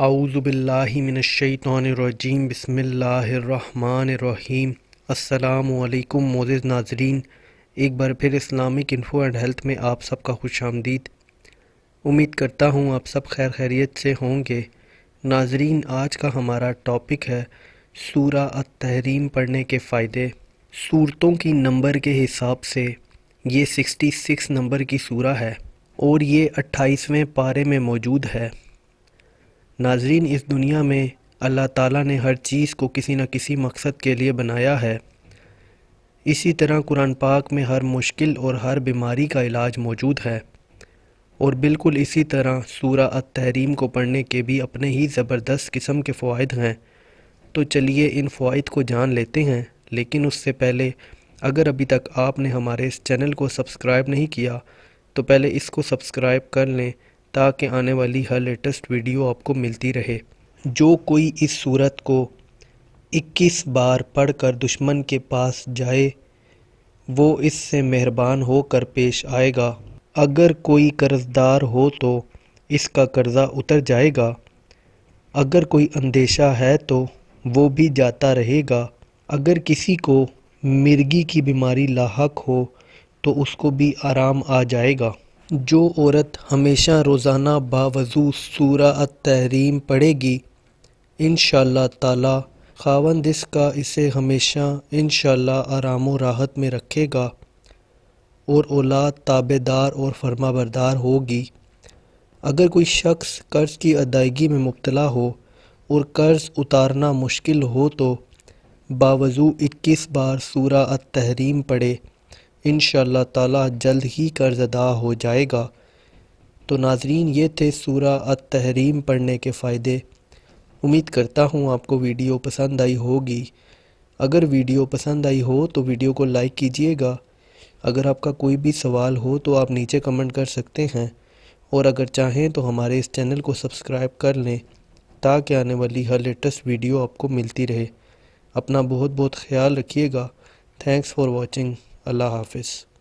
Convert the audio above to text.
اعوذ باللہ من الشیطان الرجیم بسم اللہ الرحمن الرحیم۔ السلام علیکم معزز ناظرین، ایک بار پھر اسلامک انفو اینڈ ہیلتھ میں آپ سب کا خوش آمدید۔ امید کرتا ہوں آپ سب خیر خیریت سے ہوں گے۔ ناظرین، آج کا ہمارا ٹاپک ہے سورہ التحریم پڑھنے کے فائدے۔ سورتوں کی نمبر کے حساب سے یہ 66 نمبر کی سورہ ہے اور یہ 28ویں پارے میں موجود ہے۔ ناظرین، اس دنیا میں اللہ تعالیٰ نے ہر چیز کو کسی نہ کسی مقصد کے لیے بنایا ہے۔ اسی طرح قرآن پاک میں ہر مشکل اور ہر بیماری کا علاج موجود ہے، اور بالکل اسی طرح سورہ التحریم کو پڑھنے کے بھی اپنے ہی زبردست قسم کے فوائد ہیں۔ تو چلیے ان فوائد کو جان لیتے ہیں، لیکن اس سے پہلے اگر ابھی تک آپ نے ہمارے اس چینل کو سبسکرائب نہیں کیا تو پہلے اس کو سبسکرائب کر لیں تاکہ آنے والی ہر لیٹسٹ ویڈیو آپ کو ملتی رہے۔ جو کوئی اس سورت کو 21 بار پڑھ کر دشمن کے پاس جائے وہ اس سے مہربان ہو کر پیش آئے گا۔ اگر کوئی قرض دار ہو تو اس کا قرضہ اتر جائے گا۔ اگر کوئی اندیشہ ہے تو وہ بھی جاتا رہے گا۔ اگر کسی کو مرگی کی بیماری لاحق ہو تو اس کو بھی آرام آ جائے گا۔ جو عورت ہمیشہ روزانہ باوضو سورہ التحریم پڑھے گی، انشاءاللہ تعالی خاوند اس کا اسے ہمیشہ انشاءاللہ آرام و راحت میں رکھے گا، اور اولاد تابع دار اور فرما بردار ہوگی۔ اگر کوئی شخص قرض کی ادائیگی میں مبتلا ہو اور قرض اتارنا مشکل ہو تو باوضو 21 بار سورہ التحریم پڑھے، انشاءاللہ تعالی جلد ہی قرض ادا ہو جائے گا۔ تو ناظرین، یہ تھے سورہ التحریم پڑھنے کے فائدے۔ امید کرتا ہوں آپ کو ویڈیو پسند آئی ہوگی۔ اگر ویڈیو پسند آئی ہو تو ویڈیو کو لائک کیجئے گا۔ اگر آپ کا کوئی بھی سوال ہو تو آپ نیچے کمنٹ کر سکتے ہیں، اور اگر چاہیں تو ہمارے اس چینل کو سبسکرائب کر لیں تاکہ آنے والی ہر لیٹسٹ ویڈیو آپ کو ملتی رہے۔ اپنا بہت بہت خیال رکھیے گا۔ Thanks for watching. اللہ حافظ۔